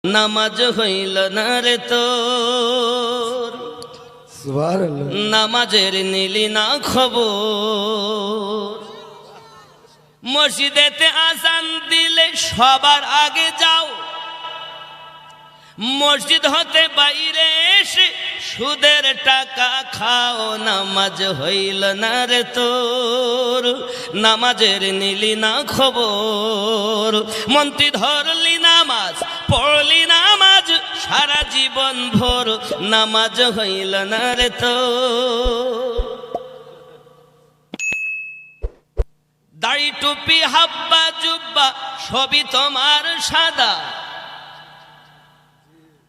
নামাজ হইল না রে তোর, নামাজের নিলি না খবর। মসজিদেতে আজান দিলে সবার আগে যাও, মসজিদ হতে বাইরে এসে সুদের টাকা খাও। নামাজ হইল না রে তোর, নামাজের নিলি না খবর। মন্ত্রী ধরলি নামাজ, পড়লি নামাজ সারা জীবন ভোর। নামাজ হইল না রে তোর। দাড়ি টুপি হাব্বা জুব্বা সবই তোমার সাদা,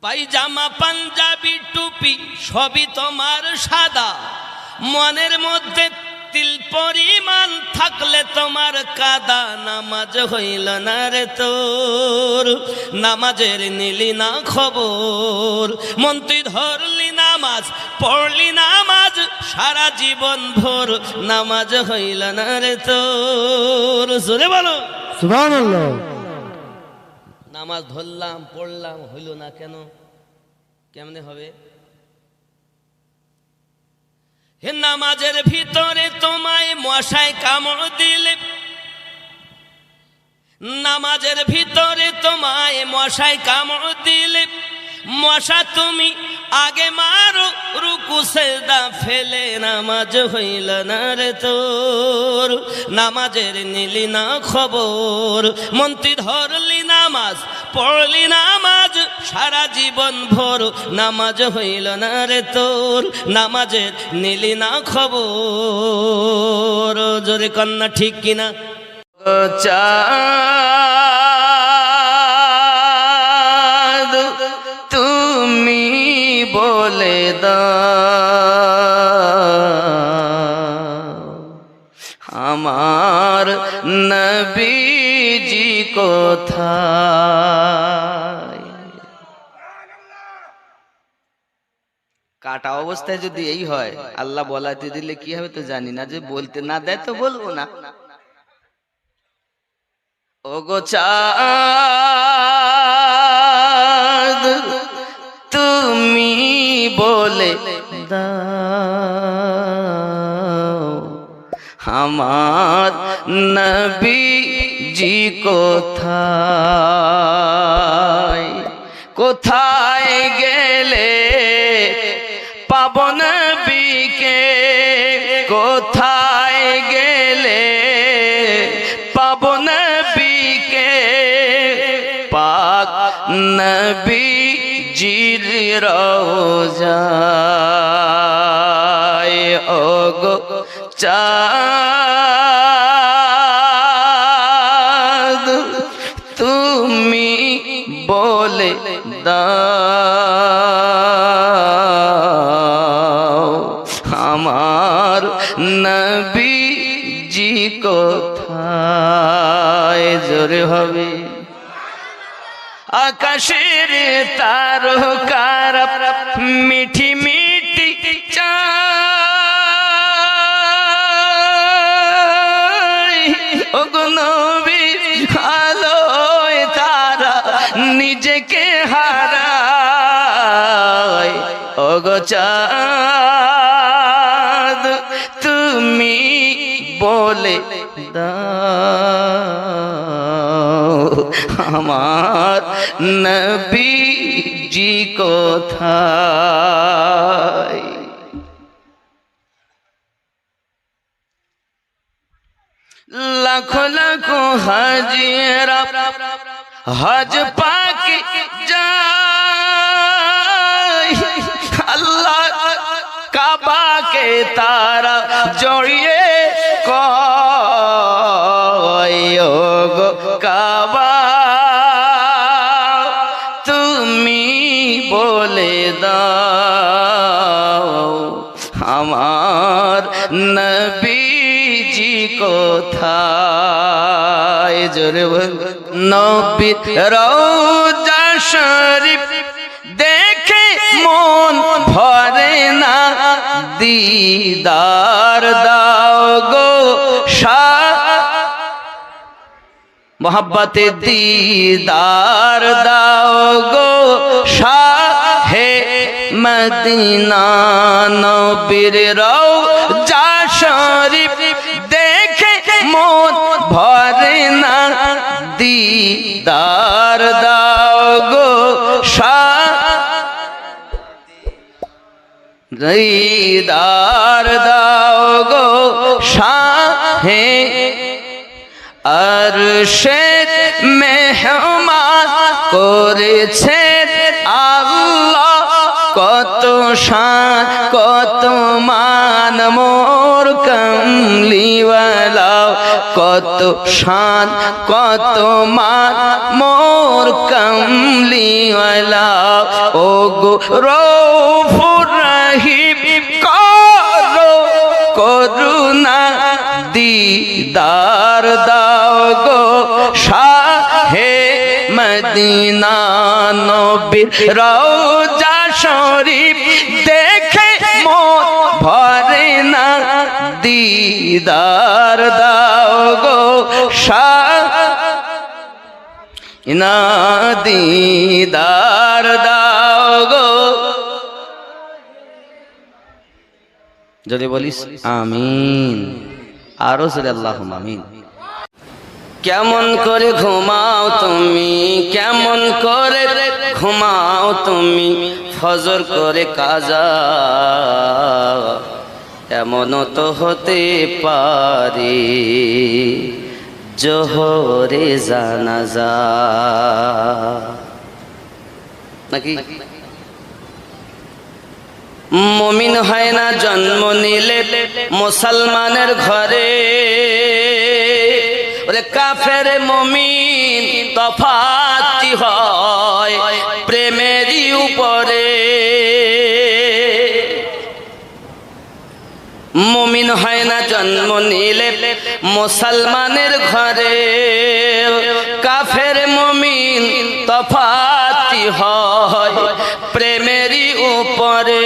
পায়জামা পাঞ্জাবি টুপি সবই তোমার সাদা। মনের মধ্যে তিল পরিমাণ থাকলে তোমার কাদা। নামাজ হইল না রে তোর, নামাজের নিলি না খবর। মন্ত্রী ধরলি নামাজ, পড়লি নামাজ সারা জীবন ভোর। নামাজ হইল না রে তোর। জোরে বলো সুবহানাল্লাহ। নামাজ ধরলাম পড়লাম হইল না কেন? কেমনে হবে? হে নামাজের ভিতরে তোমায় মশায় কামড় দিলে, নামাজের ভিতরে তোমায় মশায় কামড় দিলে, মশা তুমি আগে মারো রুকু সেজদা ফেলে। নামাজ হইল না রে তোর, নামাজের নিলি না খবর। মন্ত্রী ধরলি নামাজ, পড়লি নামাজ সারা জীবন ভোর। নামাজ হইল না রে তোর, নামাজের নিলি না খবর। জোরে কন্যা ঠিক কিনা? চাঁদ তুমি বলে দাও আমার নবীজি কোথায়। কাটা অবস্থায় যদি এই হয়, আল্লাহ বলাতে দিলে কি হবে তো জানি না, যে বলতে না দেয় তো বলবো না। ওগো চাঁদ তুমি বলে দাও আমার নবীজি কোথায়। কোথায় গেলে পাবো নবীকে, কোথায় গেলে পাবো নবীকে। পাক নবীজির রওজায় ওগো চাঁদ তুমি বলে দাও আমার নবীজি কোথায়। জোরে হবে। আকাশের তারকারা মিঠি মিঠি চায়, ওগো নবীর আলোয় তারা নিজেকে হারায়। ওগো চাঁদ তুমি বলে দাও আমার নবীজি কোথায়। লাখো লাখো হাজিরা হজ পাকে যায়, আল্লাহ কাবাকে তারা জড়িয়ে কয়। ওগো কাবা তুমি বলে দাও আমার নবীজি কোথায়। জোরে বল। নবীর রওজা শরীফ দেখে মন ভরে না, দিদার দাও গো শাহ मोहब्बते दीदार दाओ गो शाहे मदीना नबीर रौजा शरीफ देखे मन भरे ना दीदार दाओ गो दीदार दाओ गो शाहे अरशे मेहमान करेছে আল্লাহ কত শান কত মান মোর কমলিওয়ালা কত শান কত মান মোর কমলিওয়ালা ও গো রউফুর রহিম করো করুণা दीदार दाओ गो शाहे मदीना नबीर रौजा शरीफ देखे मन भरे ना दीदार दाओ गो शाहे दीदार दाओ गो যদি বলিস আমিন আরো জোরে আল্লাহুম্মা আমিন। কেমন করে ঘুমাও তুমি কেমন করে ঘুমাও তুমি ফজর করে কাজা এমনও তো হতে পারে জোহরে জানাজা নাকি মুমিন হয় না জন্ম নিলে মুসলমানের ঘরে ওরে কাফের মুমিন তফাৎ হয় প্রেমেরই উপরে মুমিন হয় না জন্ম নিলে মুসলমানের ঘরে কাফের মুমিন তফাৎ হয় প্রেমেরই উপরে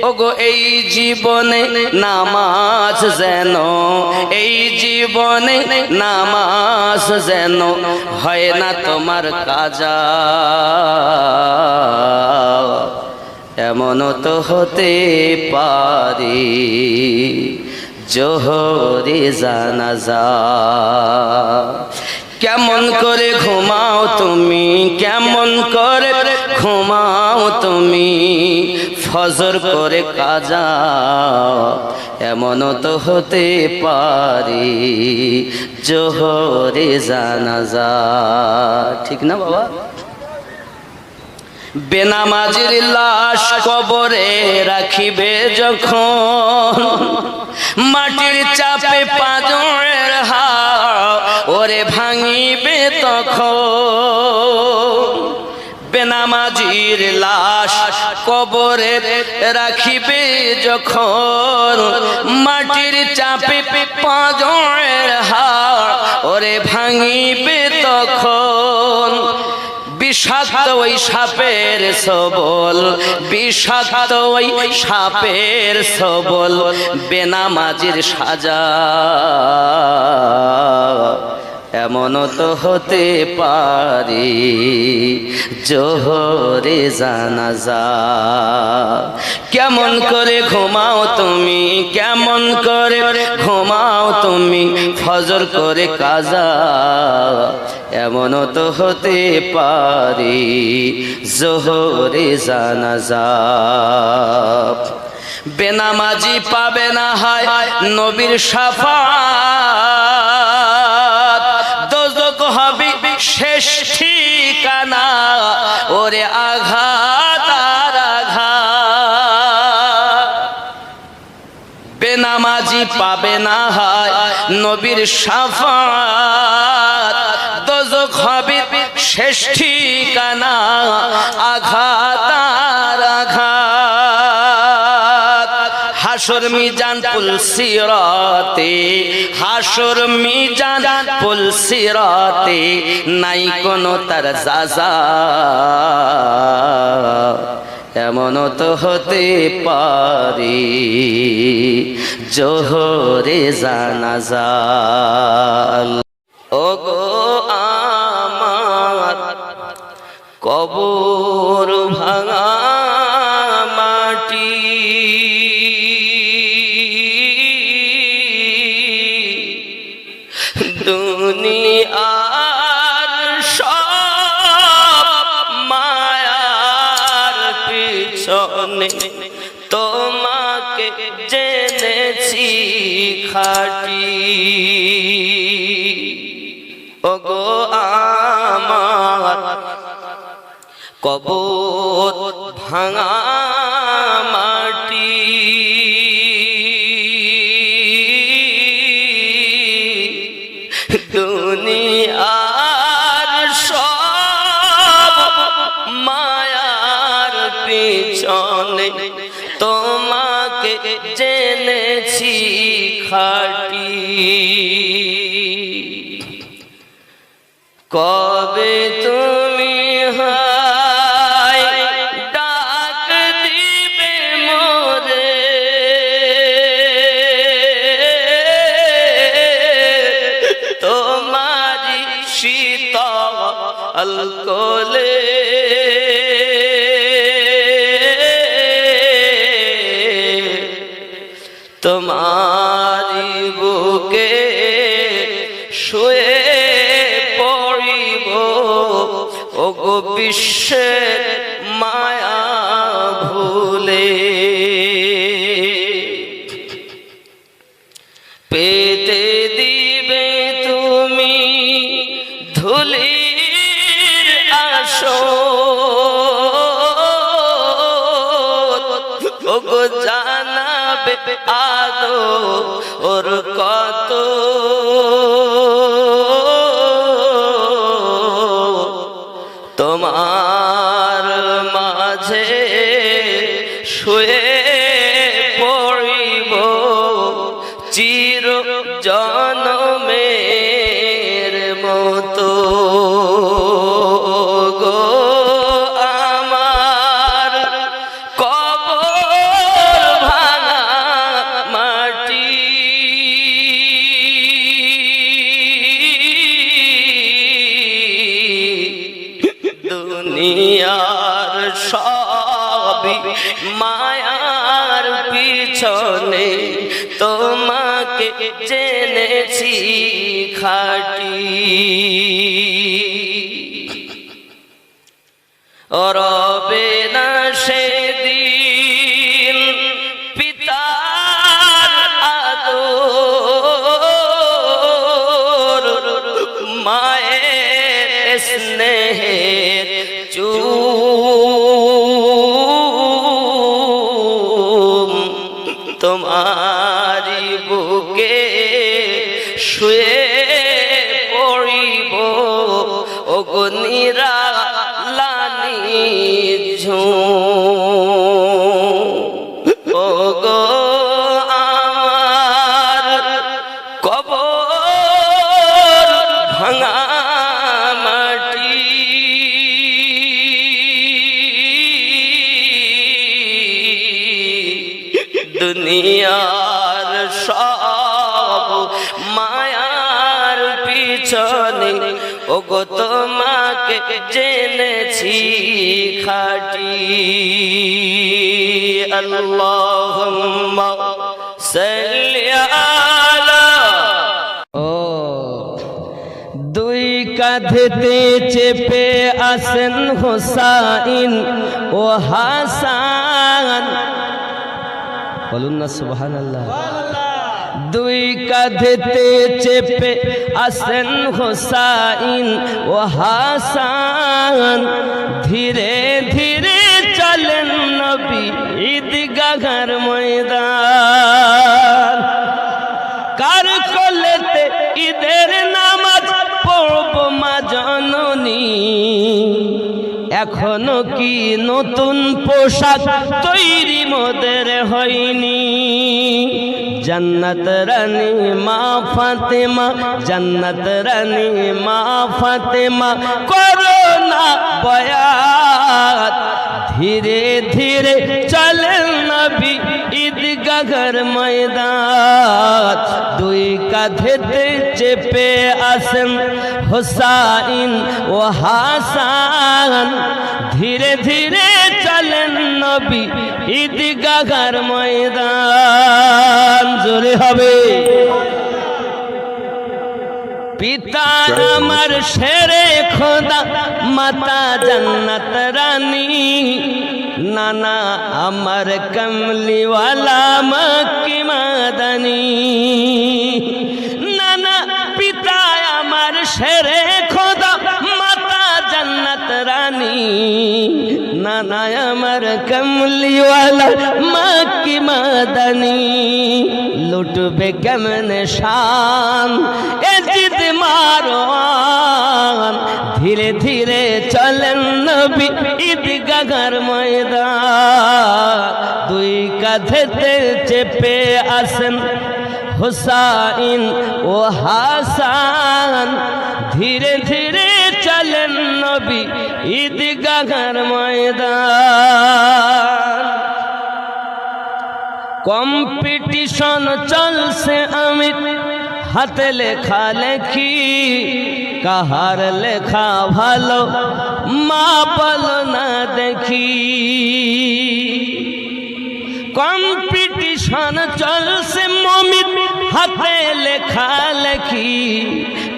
ওগো এই জীবনে নামাজ যেন এই জীবনে নামাজ যেন হয় না তোমার কাজা এমনও তো হতে পারে জোহরে জানাজা কেমন করে ঘুমাও তুমি কেমন করে ঘুমাও তুমি ফজর করে কাজা এমনও তো হতে পারে জোহরে জানাজা ঠিক না বাবা বেনামাজির লাশ কবরে রাখিবে যখন মাটির চাপে পাঁজরের হাড় ওরে ভাঙিবে তখন বেনামাজির লাশ কবরে রাখিবে যখন মাটির চাপে পাঁজরের হাড় ওরে ভাঙিবে তখন বিষাক্ত ওই সাপের সবল বিষাক্ত ওই সাপের সবল বেনামাজির সাজা এমনও তো হতে পারে জোহরে জানাজা কেমন করে ঘুমাও তুমি কেমন করে ঘুমাও তুমি ফজর করে কাজা এমনও তো হতে পারে জোহরে জানাজা বেনামাজি পাবে না হয় নবীর শাফাত দোজখ হবে শেষ ঠিকানা ওরে আঘাত আর আঘাত বেনামাজি পাবে না হয় নবীর শাফাত দোজখ হবে শেষ ঠিকানা আঘাত আর আঘাত হাসর মিজান পুল সিরাতে হাসর মিজান পুল সিরাতে নাই কোনো তার জাযা এমনও তো হতে পারে জোহরে জানাজা ওগো আমার কবর ভাঙা মাটি, দুনিয়ার সব মায়ার পিছনে তোমাকে জেনেছি খাঁটি। ওগো আমার কবর ভাঙা মাটি, দুনিয়ার সব মায়ার পিছনে তোমাকে জেনেছি খাঁটি। কবে তুমি হায় ডাক দিবে মোরে, তোমারি শীতল কোলে তোমারি বুকে শুয়ে পড়িব, ওগো বিশ্বের মায়া ভুলে। পেতে দিবে তুমি ধুলির আসর, ওগো জানাবে আদো ওর কত, তোমার মাঝে শুয়ে পড়িব চির জনমের মতো। গো আমার কবর ভাঙা মাটি, দুনিয়ার সবই মায়ার পিছনে তোমাকে জেনেছি খাঁটি। রবে না সেদিন পিতার আদর, মায়ের স্নেহের চুম, তোমারি বুকে শুয়ে পড়িব, ওগো নিরালানি ঝুম। ওগো আমার কবর ভাঙা মাটি, দুনিয়ার সব মায়ার পিছনে ওগো তোমাকে জেনেছি খাঁটি। আল্লাহুম্মা সাল্লি আলা। ও দুই কাঁধেতে চেপে আসেন হোসাইন ও হাসান, বলুন না সুবহানাল্লাহ। দুই কাঁধেতে চেপে আসেন হোসাইন ও হাসান, ধীরে ধীরে চলেন নবী ঈদগাহের ময়দান। কার কোলেতে ঈদের নামাজ পড়ব মা জননী, এখনো কি নতুন পোশাক তৈরি মোদের হয়নি। जन्नत रानी माँ फातिमा, जन्नत रानी माँ फातिमा कोरोना बयात। धीरे धीरे चले नबी ईदगाहर मैदान, दुई কাঁধেতে চেপে আসেন হোসাইন ও হাসান, ধীরে ধীরে চলেন নবী ঈদগাহর ময়দান। জোরে হবে। পিতা আমার শেরে খোদা, মাতা জান্নাত রানী, নানা আমার কমলিওয়ালা মক্কি মাদানী। নানা পিতা আমার শেরে খোদা, মাতা জান্নাত রানী, নানা আমার কমলিওয়ালা মক্কি মাদানী। লুটবে কেমনে শান এ জিদ মারওয়ান, ধীরে ধীরে চলেন নবী ঈদগাহর ময়দান। দুই কাঁধেতে চেপে আসেন হোসাইন ও হাসান, ধীরে ধীরে চলেন নবী ঈদগাহর ময়দান। কম্পিটিশন চলছে আমির, হাতে লেখা লেখি, কাহার লেখা ভালো মা বলো না দেখি। কম্পিটিশন চলছে মমিন, হাতে লেখা লেখি,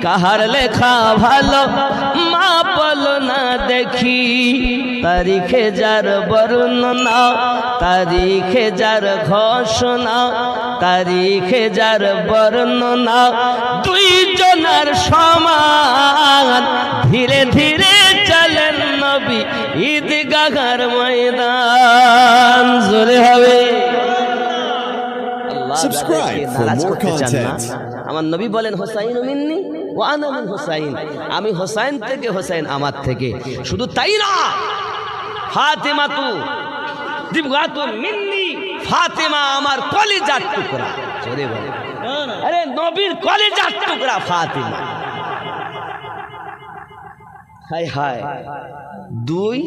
কাহার লেখা ভালো মা বলো না দেখি। তারিখে যার বর্ণনা, তারিখে যার ঘোষণা, তারিখে যার বর্ণনা দুই জনার সমান। ধীরে ধীরে চলেন নবী ঈদগাহর ময়দান। জোরে হবে। Subscribe for more content. আমার নবী বলেন হোসাইন মিন্নি ওয়া আনা মিন হোসাইন, আমি হোসাইন থেকে, হোসাইন আমার থেকে। শুধু তাই না, ফাতেমাতু দিবগাতু মিন্নি, ফাতেমা আমার কলিজার টুকরা। জোরে বলে। আরে নবীর কলিজার টুকরা ফাতেমা। হায় হায়, দুই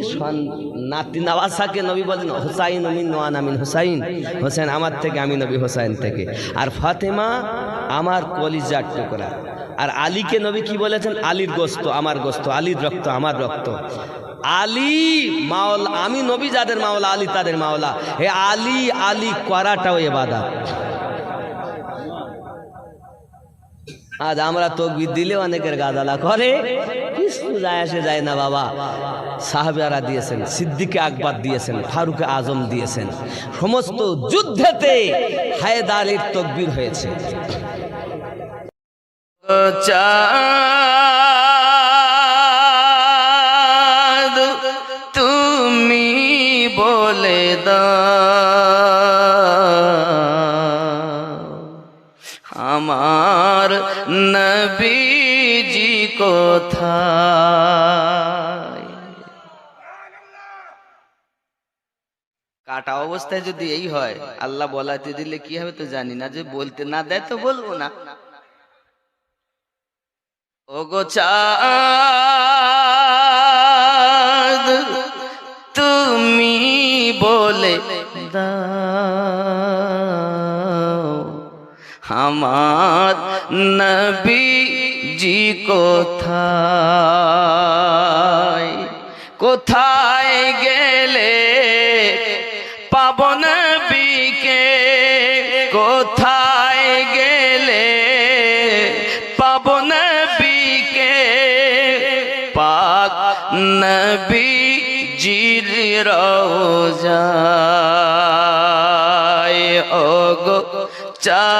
নাতি নওয়াসাকে নবী বলেন হোসাইন মিন ওয়া আনা মিন হোসাইন, হোসেন আমার থেকে, আমি নবী হোসাইন থেকে। আর ফাতেমা আমার কলিজার টুকরা। আর আলীকে নবী কি বলেছেন? আলীর গোস্ত আমার গোস্ত, আলীর রক্ত আমার রক্ত। আলী মাওলা, আমি নবী যাদের মাওলা, আলী তাদের মাওলা। হে আলী আলী করাটাও ইবাদত। আজ আমরা তাকবীর দিলে অনেকের গাদালা করে, কিছু যায় আসে যায় না বাবা। সাহাবারা দিয়েছেন, সিদ্দিকে আকবর দিয়েছেন, ফারুকে আজম দিয়েছেন। সমস্ত যুদ্ধেতে হায়দারের তাকবীর হয়েছে। চাঁদ তুমি বলে দাও আমার নবীজি কোথায়। কাটা অবস্থায় যদি এই হয়, আল্লাহ বলাতে দিলে কি হবে তো জানি না, যে বলতে না দেয় তো বলবো না। ওগো চাঁদ তুমি বলে দাও আমার নবীজি কোথায়। কোথায় গেলে পাবো নবীকে, কোথায় গেলে পাবো নবীকে, পাক নবীজির রওজায়। ওগো চাঁদ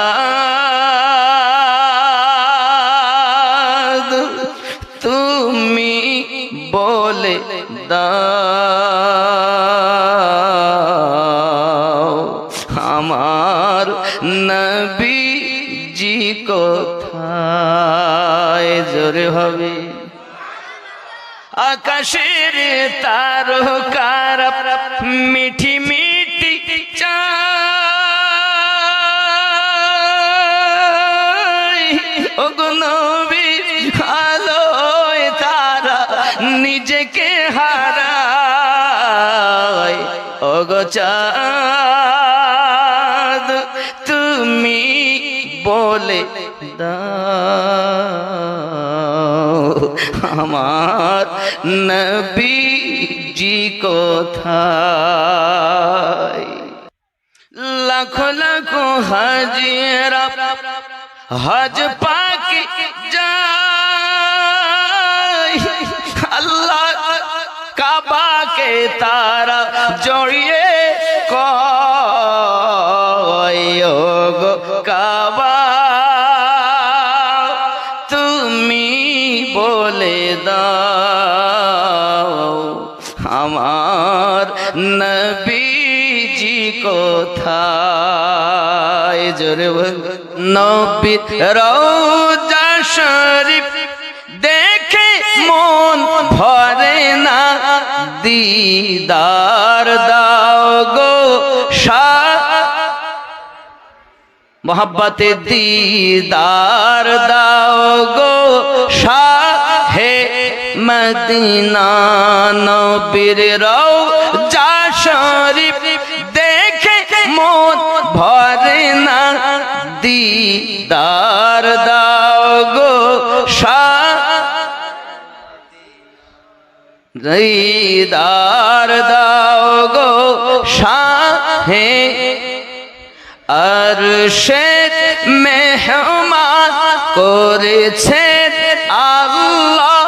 তুমি বলে দাও আমার নবীজি কোথায়। জোরে হবে। আকাশের তারকারা মিঠি মিঠি চায়, ওগো নবী আলোয় তারা নিজেকে হারায়। ওগো চাঁদ তুমি বলে দাও আমার নবীজি কোথায়? লাখো লাখো হাজিরা হজ পাকে যায়, আল্লাহ কাবাকে তারা জড়িয়ে কয় গো কাবা তুমি বলে দাও আমার নবীজি কোথায়? জোরে বল। নবীর রওজা শরীফ দেখে মন ভরে না, দিদার দাও গো শাহ মোহাব্বতে দিদার দাও গো শাহে মদিনা। নবীর রওজা শরীফ দেখে মন ভরে না, দিদার দাও গো শাহ দিদার দাও গো শাহে আরশের মেহমান করেছে আল্লাহ,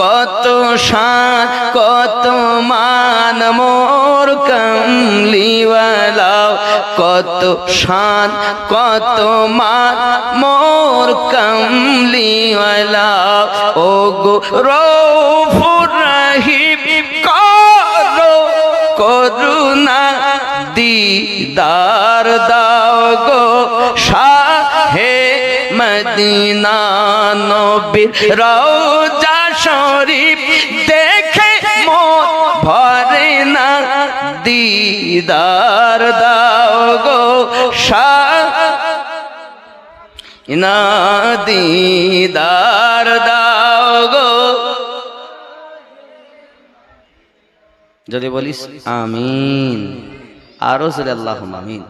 কত শান কত মান মোর কমলিওয়ালা, কত শান কত মান মোর কমলিওয়ালা। ও গো রউফুর রহিম করো করুণা, দিদার দাও গো শাহে মদিনা। নবীর রওজা শরীফ দেখে মন ভরে না, দিদার দাও গো শাহ না, দিদার দাও গো। যদি বলিস আমিন, আরো জোরে আল্লাহুম্মা আমিন।